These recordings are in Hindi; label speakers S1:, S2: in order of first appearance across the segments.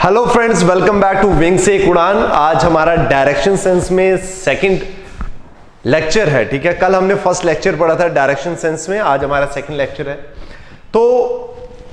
S1: Hello friends, welcome back to wing से एक उड़ान। आज हमारा डायरेक्शन सेंस में सेकंड लेक्चर है। ठीक है, कल हमने फर्स्ट लेक्चर पढ़ा था डायरेक्शन सेंस में, आज हमारा सेकंड लेक्चर है। तो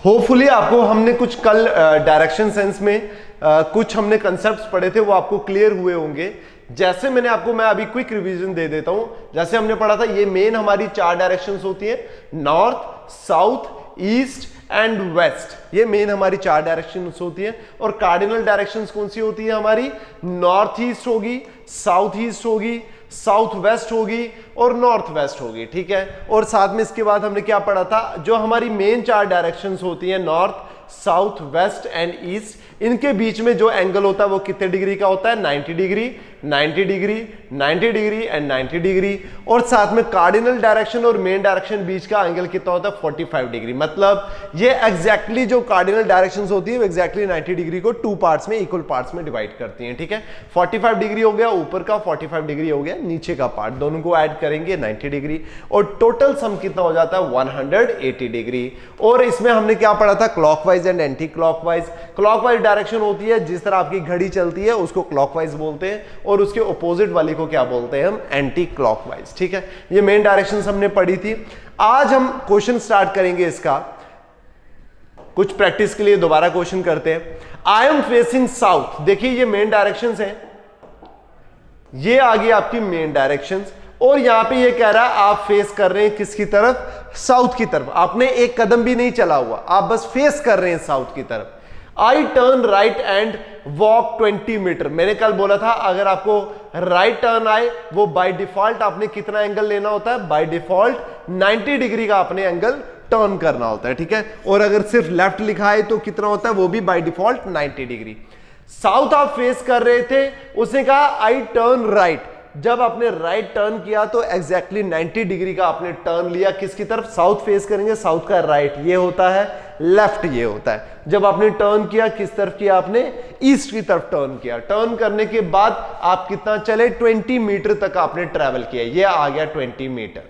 S1: होपफुली आपको हमने कुछ कल डायरेक्शन सेंस में कुछ हमने कंसेप्ट्स पढ़े थे, वो आपको क्लियर हुए होंगे। जैसे मैं अभी क्विक रिवीजन दे देता हूं। जैसे हमने पढ़ा था, ये मेन हमारी चार डायरेक्शंस होती है, north, south, east and west. ये मेन हमारी चार डायरेक्शंस होती है। और कार्डिनल डायरेक्शंस कौन सी होती है हमारी? नॉर्थ ईस्ट होगी, साउथ ईस्ट होगी, साउथ वेस्ट होगी और नॉर्थ वेस्ट होगी। ठीक है, और साथ में इसके बाद हमने क्या पढ़ा था, जो हमारी मेन चार डायरेक्शंस होती है north, south, west and east, इनके बीच में जो एंगल होता है वो कितने डिग्री का होता है? 90 degree, 90 degree, 90 degree and 90 degree. और साथ में कार्डिनल डायरेक्शन और मेन डायरेक्शन बीच का एंगल कितना होता है? 45 डिग्री। मतलब ये एग्जैक्टली जो कार्डिनल डायरेक्शंस होती है वो एग्जैक्टली 90 डिग्री को टू पार्ट्स में, इक्वल पार्ट्स में डिवाइड करती हैं। ठीक है, 45 डिग्री हो गया ऊपर का, 45 डिग्री हो गया नीचे का पार्ट, दोनों को ऐड करेंगे 90 डिग्री, और टोटल सम कितना हो जाता है? 180 डिग्री। और इसमें हमने क्या पढ़ा था? Clockwise and anti clockwise. Clockwise direction होती है जिस तरह आपकी घड़ी चलती है उसको क्लॉकवाइज बोलते हैं, और उसके ऑपोजिट वाली को क्या बोलते हैं? हम एंटी क्लॉकवाइज। ठीक है, ये मेन डायरेक्शंस हमने पढ़ी थी। आज हम क्वेश्चन स्टार्ट करेंगे इसका, कुछ प्रैक्टिस के लिए दोबारा क्वेश्चन करते हैं। I am facing south. देखिए ये मेन डायरेक्शंस हैं, ये आ गई आपकी मेन डायरेक्शंस, और यहां पे ये कह रहा है आप फेस कर रहे हैं किसकी तरफ? साउथ की तरफ। आपने एक कदम भी नहीं चला हुआ, आप बस फेस कर रहे हैं साउथ की तरफ। I turn right and walk 20 metre. मैंने कल बोला था अगर आपको राइट टर्न आए, वो बाय डिफॉल्ट आपने कितना एंगल लेना होता है? बाय डिफॉल्ट 90 डिग्री का आपने एंगल टर्न करना होता है। ठीक है, और अगर सिर्फ लेफ्ट लिखा है तो कितना होता है? वो भी बाय डिफॉल्ट 90 डिग्री। साउथ आप फेस कर रहे थे, उसने कहा आई टर्न राइट। जब आपने राइट टर्न किया तो एग्जैक्टली 90 डिग्री का आपने टर्न लिया किसकी तरफ? साउथ फेस करेंगे, साउथ का राइट ये होता है, लेफ्ट ये होता है। जब आपने टर्न किया किस तरफ किया? आपने ईस्ट की तरफ टर्न किया। टर्न करने के बाद आप कितना चले? 20 मीटर तक आपने ट्रेवल किया, ये आ गया 20 मीटर।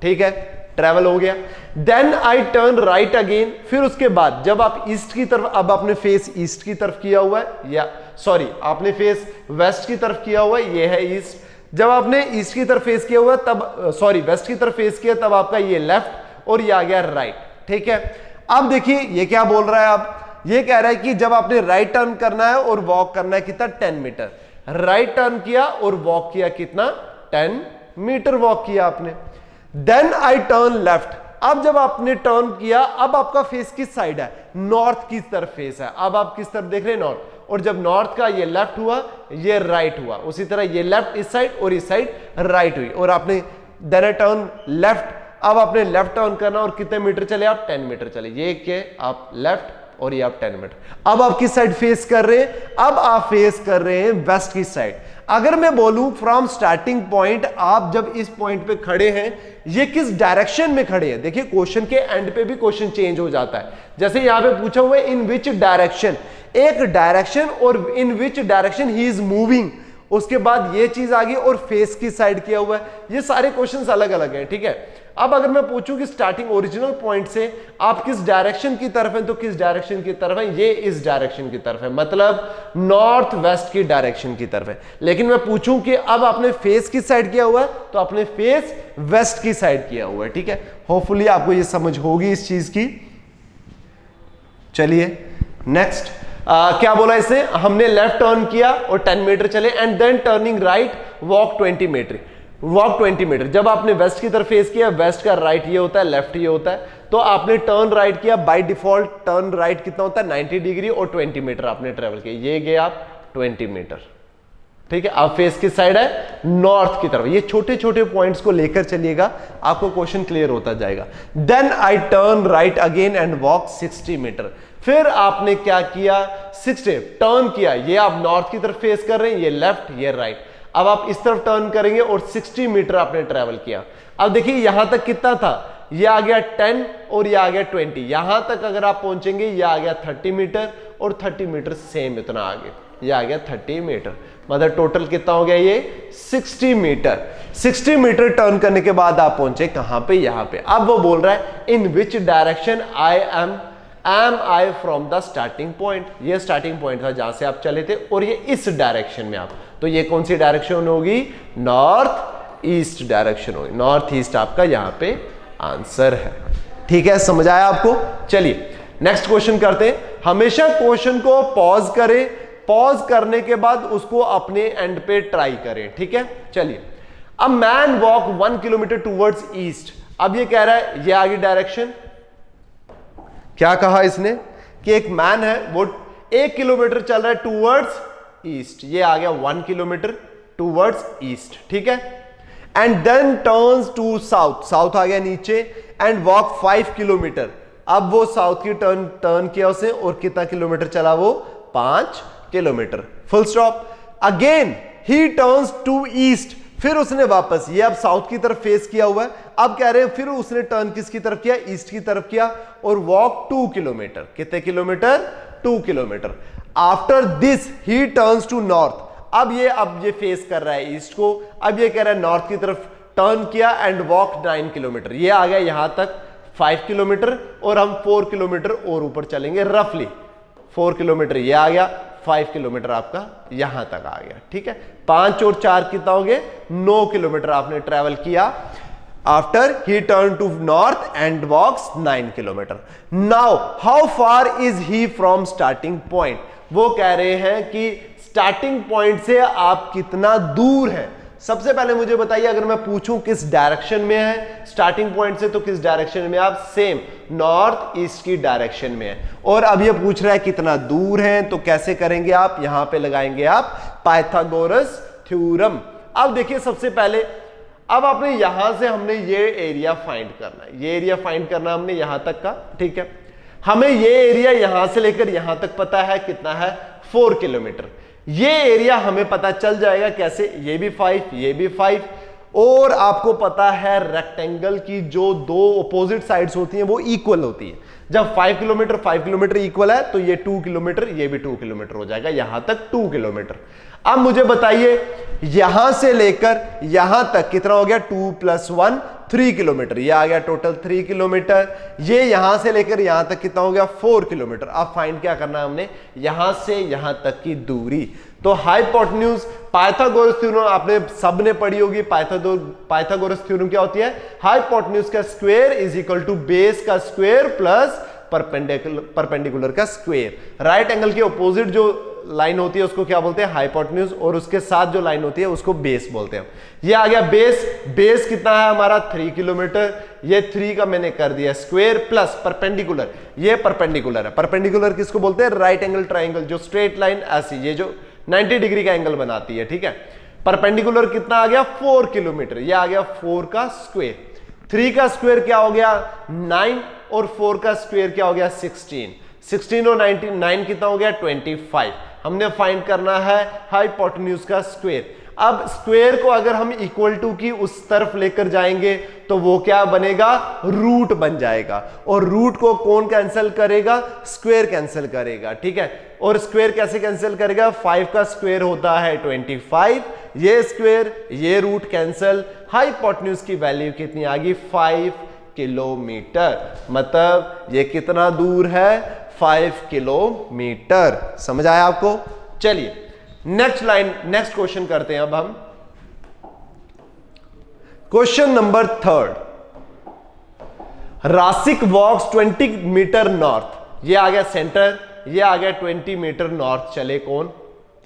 S1: ठीक है, ट्रेवल हो गया। Then I turn right again. फिर उसके बाद जब आप ईस्ट की तरफ, अब आपने फेस ईस्ट की तरफ किया हुआ है, या सॉरी आपने फेस वेस्ट की तरफ किया हुआ है, ये है ईस्ट। जब आपने ईस्ट की तरफ फेस किया हुआ तब, सॉरी वेस्ट की तरफ फेस किया, तब आपका ये लेफ्ट और ये आ गया राइट। ठीक है, अब देखिए ये क्या बोल रहा है, अब ये कह रहा है कि जब आपने राइट टर्न करना है और वॉक करना है कितना? 10 मीटर। राइट टर्न किया और वॉक किया कितना? 10 मीटर वॉक किया आपने। Then I turn left. अब जब आपने टर्न किया, अब आपका फेस किस साइड है? नॉर्थ की तरफ फेस है। अब आप किस तरफ देख रहे हैं? नॉर्थ। और जब नॉर्थ का ये लेफ्ट हुआ, ये राइट हुआ, उसी तरह ये लेफ्ट इस साइड और इस साइड राइट हुई, और आपने देन आई टर्न लेफ्ट। अब आपने लेफ्ट टर्न करना, और कितने मीटर चले आप? 10 मीटर चले। ये के आप लेफ्ट और ये आप 10 मीटर। अब आप किस साइड फेस कर रहे हैं? अब आप फेस कर रहे हैं वेस्ट की साइड। अगर मैं बोलूं फ्रॉम स्टार्टिंग पॉइंट, आप जब इस पॉइंट पे खड़े हैं, ये किस डायरेक्शन में खड़े हैं? देखिए क्वेश्चन के एंड पे भी क्वेश्चन चेंज हो जाता है। जैसे यहां पे पूछा हुआ है इन विच डायरेक्शन, एक डायरेक्शन और in which direction he is moving, उसके बाद ये चीज आ गई और फेस की साइड किया हुआ है। ये सारे क्वेश्चंस अलग अलग हैं। ठीक है, अब अगर मैं पूछूं कि स्टार्टिंग ओरिजिनल पॉइंट से आप किस डायरेक्शन की तरफ हैं, तो किस डायरेक्शन की तरफ है? ये इस डायरेक्शन की तरफ है, मतलब नॉर्थ वेस्ट की डायरेक्शन की तरफ है। लेकिन मैं पूछूं कि अब आपने फेस किस साइड किया हुआ है, तो आपने फेस वेस्ट की साइड किया हुआ है। ठीक है, होपफुली आपको ये समझ होगी इस चीज की। चलिए नेक्स्ट, क्या बोला इसने? हमने लेफ्ट टर्न किया और 10 मीटर चले, and then turning right walk 20 metre. Walk 20 metre. जब आपने वेस्ट की तरफ फेस किया, वेस्ट का राइट ये होता है, लेफ्ट ये होता है, तो आपने टर्न राइट किया। बाय डिफॉल्ट टर्न राइट कितना होता है? 90 डिग्री, और 20 मीटर आपने ट्रेवल किया, ये गए आप 20 मीटर। ठीक है, आप फेस किस साइड है? नॉर्थ की तरफ। ये छोटे छोटे पॉइंट्स को लेकर चलिएगा, आपको क्वेश्चन क्लियर होता जाएगा। Then I turn right again and walk 60 metre. फिर आपने क्या किया? 60 टर्न किया, ये आप नॉर्थ की तरफ फेस कर रहे हैं, ये लेफ्ट ये राइट। अब आप इस तरफ टर्न करेंगे और 60 मीटर आपने ट्रेवल किया। अब देखिए यहां तक कितना था? ये आ गया 10 और ये आ गया 20। यहां तक अगर आप पहुंचेंगे, ये आ गया 30 मीटर और 30 मीटर सेम इतना आगे, ये आ गया 30 मीटर। मतलब टोटल कितना हो गया? ये 60 मीटर। 60 मीटर टर्न करने के बाद आप पहुंचे कहां पे? यहां पे। अब वो बोल रहा है in which direction am I am I from the starting point, ये स्टार्टिंग पॉइंट था जहां से आप चले थे, और ये इस डायरेक्शन में आप, तो ये कौन सी डायरेक्शन होगी, नॉर्थ ईस्ट डायरेक्शन होगी, नॉर्थ ईस्ट आपका यहां पे आंसर है। ठीक है, समझ आया आपको? चलिए नेक्स्ट क्वेश्चन करते हैं। हमेशा क्वेश्चन को पॉज करें, पॉज करने के बाद उसको अपने एंड पे ट्राई करें। ठीक है, चलिए। A man walk 1 kilometre towards east, अब ये कह रहा है ये आगे डायरेक्शन, क्या कहा इसने कि एक मैन है वो 1 किलोमीटर चल रहा है टूवर्ड्स ईस्ट, ये आ गया 1 किलोमीटर टूवर्ड्स ईस्ट। ठीक है, and then turns to south, south आ गया नीचे, एंड वॉक 5 किलोमीटर, अब वो साउथ की टर्न किया उसे, और कितना किलोमीटर चला वो, 5 kilometre, full stop. Again he turns to east, फिर उसने वापस, ये अब साउथ की तरफ फेस किया हुआ है, अब कह रहे हैं फिर उसने टर्न किसकी तरफ किया, ईस्ट की तरफ किया, और वॉक 2 किलोमीटर, कितने kilometre, 2 kilometre. After this he turns to north, अब ये फेस कर रहा है ईस्ट को, अब ये कह रहा है नॉर्थ की तरफ टर्न किया, एंड वॉक 9 किलोमीटर, ये आ गया यहां तक 5 किलोमीटर, और हम 4 किलोमीटर और ऊपर चलेंगे, रफली 4 किलोमीटर ये आ गया, 5 किलोमीटर आपका यहां तक आ गया। ठीक है, 5 और 4 कितना हो गए, 9 किलोमीटर आपने ट्रेवल किया। After he turn to north and walks 9 kilometre. Now how far is he from starting point, वो कह रहे हैं कि स्टार्टिंग पॉइंट से आप कितना दूर हैं। सबसे पहले मुझे बताइए, अगर मैं पूछूं किस डायरेक्शन में है स्टार्टिंग पॉइंट से, तो किस डायरेक्शन में आप, सेम नॉर्थ ईस्ट की डायरेक्शन में है। और अब ये पूछ रहा है कितना दूर है, तो कैसे करेंगे आप, यहां पे लगाएंगे आप पाइथागोरस थ्योरम। अब देखिए सबसे पहले, अब आपने यहां से हमने ये एरिया फाइंड करना है, ये एरिया फाइंड करना हमने यहां तक का। ठीक है, हमें ये एरिया यहां से लेकर यहां तक पता है कितना है, 4 किलोमीटर। ये एरिया हमें पता चल जाएगा कैसे, ये भी 5, ये भी 5, और आपको पता है रेक्टेंगल की जो दो अपोजिट साइड्स होती हैं वो इक्वल होती है। जब 5 किलोमीटर इक्वल है, तो ये 2 किलोमीटर, ये भी 2 किलोमीटर हो जाएगा, यहां तक 2 किलोमीटर। अब मुझे बताइए यहां से लेकर यहां तक कितना हो गया, 2 + 1 3 किलोमीटर, ये आ गया टोटल 3 किलोमीटर। ये यहां से लेकर यहां तक कितना हो गया, 4 किलोमीटर। अब फाइंड क्या करना है हमने, यहां से यहां तक की दूरी। तो हाइपोटेन्यूज, पाइथागोरस थ्योरम आपने सबने पढ़ी होगी। पाइथागोरस थ्योरम क्या होती है, हाइपोटेन्यूज का square is equal to base का स्क्वायर प्लस परपेंडिकुलर का स्क्वायर। राइट एंगल के ऑपोजिट जो लाइन होती है उसको क्या बोलते हैं, हाइपोटेन्यूज, और उसके साथ जो लाइन होती है उसको बेस बोलते हैं। ये आ गया बेस, बेस कितना है हमारा 3 किलोमीटर, ये 3 का मैंने कर दिया स्क्वायर प्लस परपेंडिकुलर, ये परपेंडिकुलर है। परपेंडिकुलर किसको बोलते हैं, राइट एंगल ट्राइंगल, जो स्ट्रेट लाइन ऐसी, ये जो 90 डिग्री का एंगल बनाती है। ठीक है, परपेंडिकुलर कितना आ गया, 4 किलोमीटर, ये आ गया 4 का स्क्वायर। 3 का स्क्वायर क्या हो गया, 9, और 4 का स्क्वायर क्या हो गया, 16 और 9 कितना हो गया, 25। हमने फाइंड करना है हाइपोटेन्यूज का स्क्वायर। अब स्क्वायर को अगर हम इक्वल टू की उस तरफ लेकर जाएंगे तो वो क्या बनेगा, रूट बन जाएगा, और रूट को कौन कैंसिल करेगा, स्क्वायर कैंसिल करेगा। ठीक है, और स्क्वायर कैसे कैंसिल करेगा, 5 का स्क्वायर होता है 25, ये स्क्वायर ये रूट कैंसिल, हाइपोटेन्यूज की वैल्यू कितनी आ गई, 5 किलोमीटर। मतलब ये कितना दूर है, 5 किलोमीटर। समझ आया आपको? चलिए नेक्स्ट लाइन, नेक्स्ट क्वेश्चन करते हैं। अब हम क्वेश्चन नंबर 3, रासिक वॉक्स 20 मीटर नॉर्थ, ये आ गया सेंटर, ये आ गया 20 मीटर नॉर्थ चले कौन,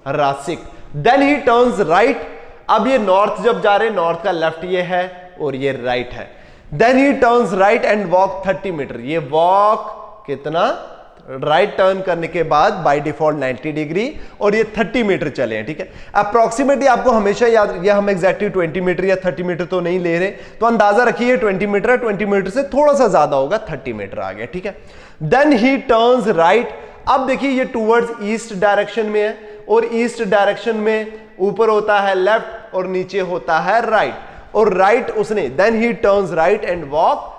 S1: रासिक। देन ही टर्न्स राइट, अब ये नॉर्थ जब जा रहे, नॉर्थ का लेफ्ट ये है और ये राइट है। Then he turns right and walk 30 metre, ये वॉक कितना, राइट टर्न करने के बाद बाय डिफॉल्ट 90 डिग्री, और ये 30 मीटर चले हैं। ठीक है, अप्रोक्सीमेटली आपको हमेशा याद, ये हम एग्जैक्टली 20 मीटर या 30 मीटर तो नहीं ले रहे, तो अंदाजा रखिए 20 मीटर है, 20 मीटर से थोड़ा सा ज्यादा होगा, 30 मीटर आ गया। ठीक है, देन ही टर्न्स राइट, अब देखिए ये टूवर्ड्स ईस्ट डायरेक्शन में है, और ईस्ट डायरेक्शन में ऊपर होता है लेफ्ट और नीचे होता है राइट, और राइट उसने, then he turns right and walk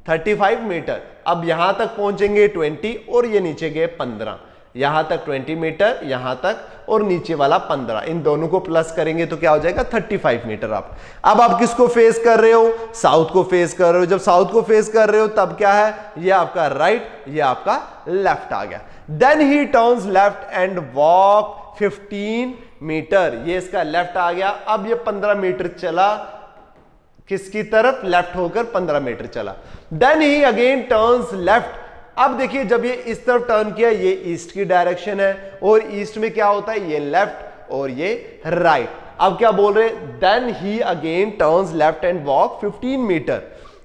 S1: 35 metre. अब यहां तक पहुंचेंगे 20, और ये नीचे गए 15, यहां तक 20 मीटर, यहां तक, और नीचे वाला 15, इन दोनों को प्लस करेंगे तो क्या हो जाएगा 35 मीटर। अब आप किसको फेस कर रहे हो, साउथ को फेस कर रहे हो। जब साउथ को फेस कर रहे हो तब क्या है, ये आपका राइट, ये आपका लेफ्ट आ गया। Then he turns left and walk 15 metre, ये इसका लेफ्ट आ गया। अब ये 15 मीटर चला, किसकी तरफ, लेफ्ट होकर 15 मीटर चला। Then he again turns left, अब देखिए जब ये इस तरफ टर्न किया, ये ईस्ट की डायरेक्शन है, और ईस्ट में क्या होता है, ये लेफ्ट और ये राइट। अब क्या बोल रहे, then he again turns left and walk 15 metre.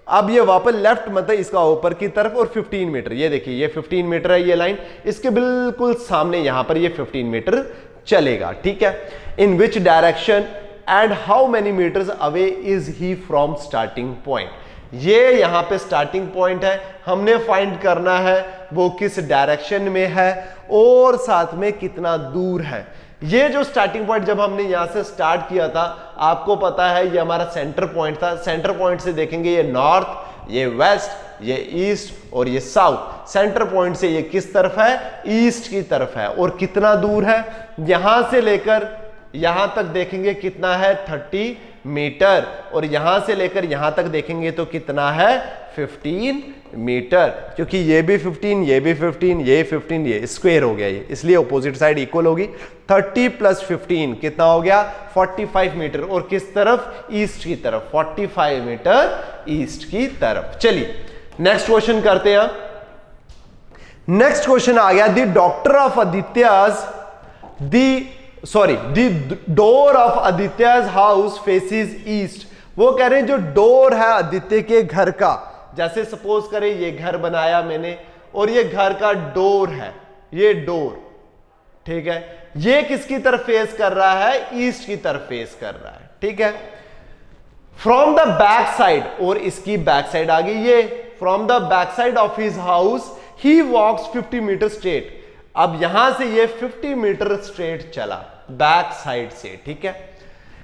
S1: अब ये वापस लेफ्ट मतलब इसका ऊपर की तरफ, और 15 मीटर, ये देखिए ये 15 मीटर है ये लाइन, इसके बिल्कुल सामने यहां पर ये 15 मीटर चलेगा, ठीक है। In which direction and how many metres away is he from starting point, ये यहां पे स्टार्टिंग पॉइंट है, हमने फाइंड करना है वो किस डायरेक्शन में है और साथ में कितना दूर है। ये जो स्टार्टिंग पॉइंट जब हमने यहां से स्टार्ट किया था, आपको पता है ये हमारा सेंटर पॉइंट था। सेंटर पॉइंट से देखेंगे ये नॉर्थ, ये वेस्ट, ये ईस्ट और ये साउथ। सेंटर पॉइंट से ये किस तरफ है, ईस्ट की तरफ है। और कितना दूर है, यहां से लेकर यहां तक देखेंगे कितना है 30 मीटर, और यहां से लेकर यहां तक देखेंगे तो कितना है 15 मीटर, क्योंकि ये भी 15, ये भी 15, ये 15, ये स्क्वायर हो गया ये, इसलिए ऑपोजिट साइड इक्वल होगी। 30 + 15 कितना हो गया 45 मीटर, और किस तरफ, ईस्ट की तरफ, 45 मीटर ईस्ट की तरफ। चलिए नेक्स्ट क्वेश्चन करते हैं। नेक्स्ट क्वेश्चन आ गया, the doctor of Aditya's the door of Aditya's house faces east. वो कह रहे हैं जो डोर है आदित्य के घर का, जैसे सपोज करें ये घर बनाया मैंने और ये घर का डोर है, ये डोर, ठीक है, ये किसकी तरफ फेस कर रहा है, ईस्ट की तरफ फेस कर रहा है, ठीक है। फ्रॉम द बैक साइड, और इसकी बैक साइड आ गई ये, from the back side of his house he walks 50 metre straight. अब यहां से ये 50 मीटर स्ट्रेट चला बैक साइड से, ठीक है।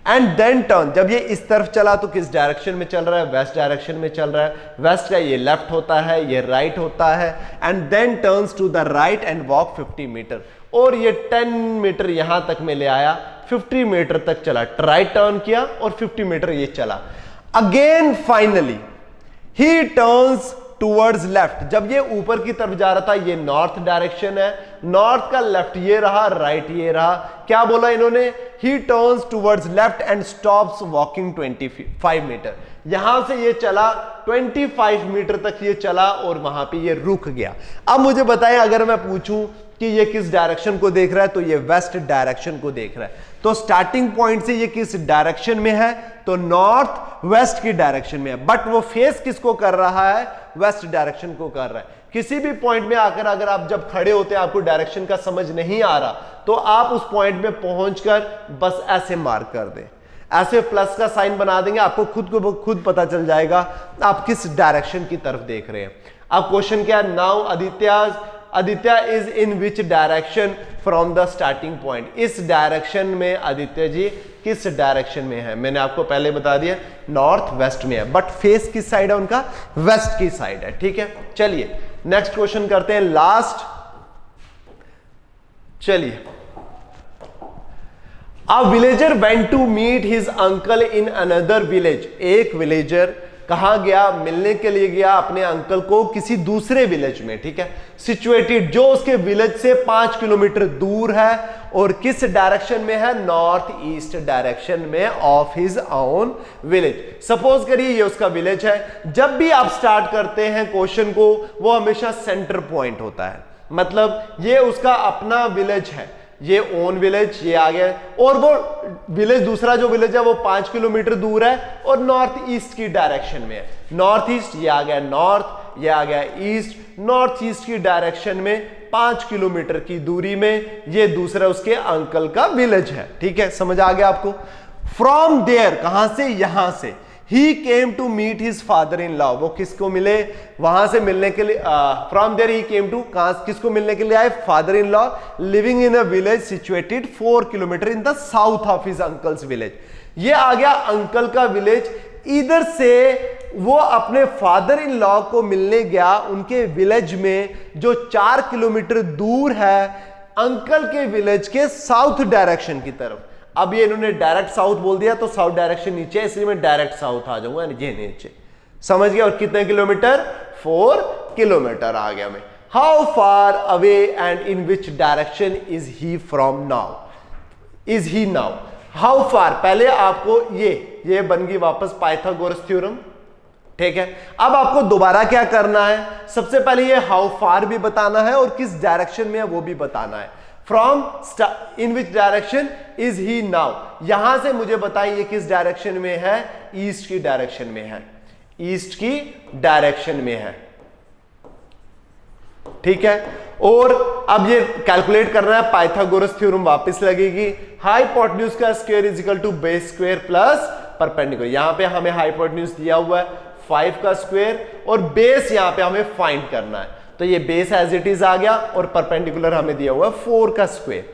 S1: एंड देन टर्न, जब ये इस तरफ चला तो किस डायरेक्शन में चल रहा है, वेस्ट डायरेक्शन में चल रहा है। वेस्ट का ये लेफ्ट होता है, ये राइट होता है। And then turns to the right and walk 50 metre, और ये 10 मीटर यहां तक में ले आया, 50 मीटर तक चला, राइट टर्न किया और 50 मीटर ये चला। Again finally he turns towards left, जब ये ऊपर की तरफ जा रहा था, ये नॉर्थ डायरेक्शन है, नॉर्थ का लेफ्ट ये रहा, राइट ये रहा। क्या बोला इन्होंने, he turns towards left and stops walking 25 metre. यहां से ये चला 25 मीटर तक ये चला और वहां पे ये रुक गया। अब मुझे बताएं, अगर मैं पूछूं कि ये किस डायरेक्शन को देख रहा है, तो ये वेस्ट डायरेक्शन को देख रहा है। तो स्टार्टिंग पॉइंट से ये किस डायरेक्शन में है, तो नॉर्थ वेस्ट की डायरेक्शन में है, बट वो फेस किसको कर रहा है, वेस्ट डायरेक्शन को कर रहा है। किसी भी पॉइंट में आकर अगर आप जब खड़े होते हैं, आपको डायरेक्शन का समझ नहीं आ रहा, तो आप उस पॉइंट में पहुंचकर बस ऐसे मार्क कर दें, ऐसे प्लस का साइन बना देंगे, आपको खुद पता चल जाएगा आप किस डायरेक्शन की तरफ देख रहे हैं। अब क्वेश्चन क्या है, now Aditya is in which direction from the starting point. इस डायरेक्शन में आदित्य जी किस डायरेक्शन में है, मैंने आपको पहले बता दिया नॉर्थ वेस्ट में है, बट फेस किस साइड है उनका, वेस्ट की साइड है, ठीक है। चलिए नेक्स्ट क्वेश्चन करते हैं, लास्ट। चलिए, a villager went to meet his uncle in another village. एक विलेजर कहां गया, मिलने के लिए गया अपने अंकल को किसी दूसरे विलेज में, ठीक है, सिचुएटेड, जो उसके विलेज से 5 किलोमीटर दूर है, और किस डायरेक्शन में है, नॉर्थ ईस्ट डायरेक्शन में of his own village. Suppose करिए ये उसका विलेज है। जब भी आप स्टार्ट करते हैं क्वेश्चन को, वो हमेशा सेंटर पॉइंट होता है, मतलब ये उसका अपना विलेज है, ये ओन विलेज, ये आ गया, और वो विलेज दूसरा जो विलेज है वो 5 किलोमीटर दूर है और नॉर्थ ईस्ट की डायरेक्शन में है। नॉर्थ ईस्ट, ये आ गया नॉर्थ, ये आ गया ईस्ट, नॉर्थ ईस्ट की डायरेक्शन में 5 किलोमीटर की दूरी में ये दूसरा उसके अंकल का विलेज है, ठीक है, समझ आ गया आपको। फ्रॉम देयर, कहां से, यहां से, he came to meet his father in law, वो किसको मिले, वहां से मिलने के लिए, from there he came to, किसको मिलने के लिए आए, father in law living in a village situated 4 kilometre in the south of his uncle's village. ये आ गया अंकल का विलेज, इधर से वो अपने फादर इन लॉ को मिलने गया उनके विलेज में जो 4 किलोमीटर दूर है। अंकल के विलेज के साउथ डायरेक्शन की तरफ। अब ये इन्होंने डायरेक्ट साउथ बोल दिया तो साउथ डायरेक्शन नीचे है, इसलिए मैं डायरेक्ट साउथ आ जाऊंगा, ये नीचे, समझ गया। और कितने किलोमीटर? 4 किलोमीटर आ गया मैं। How far away and in which direction is he from now? Is he now, how फार, पहले आपको ये बन गई वापस पाइथागोरस थ्योरम, ठीक है। अब आपको दोबारा क्या करना है? सबसे पहले ये हाउ फार भी बताना है और किस डायरेक्शन में है वो भी बताना है। From in which direction is he now, यहां से मुझे बताइए ये किस डायरेक्शन में है? ईस्ट की डायरेक्शन में है, ईस्ट की डायरेक्शन में है, ठीक है। और अब ये कैलकुलेट करना है, पाइथागोरस थ्योरम वापस लगेगी। हाइपोटेन्यूज का square is equal to base square plus perpendicular. यहां पे हमें हाइपोटेन्यूज दिया हुआ है 5 का स्क्वायर और बेस यहां पे हमें फाइंड करना है, तो ये बेस एज इट इज आ गया और परपेंडिकुलर हमें दिया हुआ है 4 का स्क्वायर।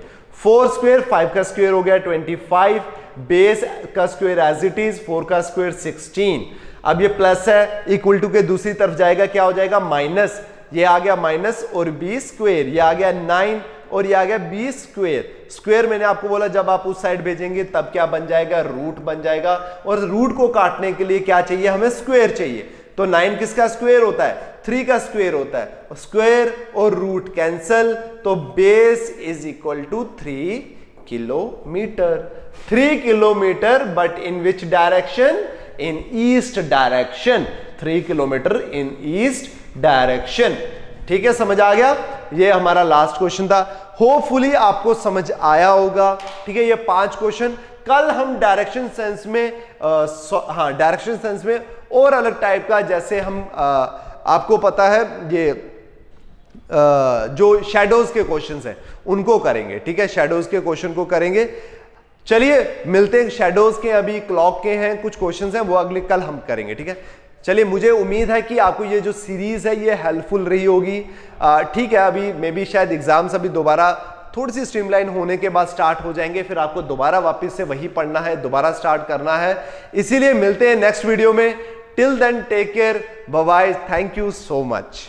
S1: 4 स्क्वायर 5 का स्क्वायर हो गया 25, बेस का स्क्वायर एज इट इज 4 का स्क्वायर 16। अब ये प्लस है, इक्वल टू के दूसरी तरफ जाएगा, क्या हो जाएगा? माइनस, ये आ गया माइनस और बी स्क्वायर, ये आ गया 9 और ये आ गया बी स्क्वायर। स्क्वायर मैंने आपको बोला जब आप उस साइड भेजेंगे तब क्या बन जाएगा? रूट बन जाएगा। और रूट को काटने के लिए क्या चाहिए? हमें स्क्वायर चाहिए। तो 9 किसका स्क्वायर होता है? 3 का स्क्वायर होता है। स्क्वायर और रूट कैंसल, तो base is equal to 3 kilometre. 3 kilometre, but in which direction? In east direction. 3 kilometre in east direction, ठीक है, समझ आ गया। ये हमारा लास्ट क्वेश्चन था, होपफुली आपको समझ आया होगा, ठीक है। ये 5 क्वेश्चन कल हम डायरेक्शन सेंस में डायरेक्शन सेंस में और अलग टाइप का, जैसे हम आपको पता है ये जो शैडोज के क्वेश्चंस हैं उनको करेंगे, ठीक है, शैडोज के क्वेश्चन को करेंगे। चलिए मिलते हैं, शैडोज के अभी क्लॉक के हैं कुछ क्वेश्चंस हैं वो अगले कल हम करेंगे, ठीक है। चलिए, मुझे उम्मीद है कि आपको ये जो सीरीज है ये हेल्पफुल रही होगी, ठीक है। अभी मे बी शायद एग्जाम्स अभी दोबारा थोड़ी सी स्ट्रीमलाइन होने के बाद स्टार्ट हो जाएंगे, फिर आपको दोबारा वापस से वही पढ़ना है, दोबारा स्टार्ट करना है, इसीलिए मिलते हैं नेक्स्ट वीडियो में। Till then take care, bye bye, thank you so much.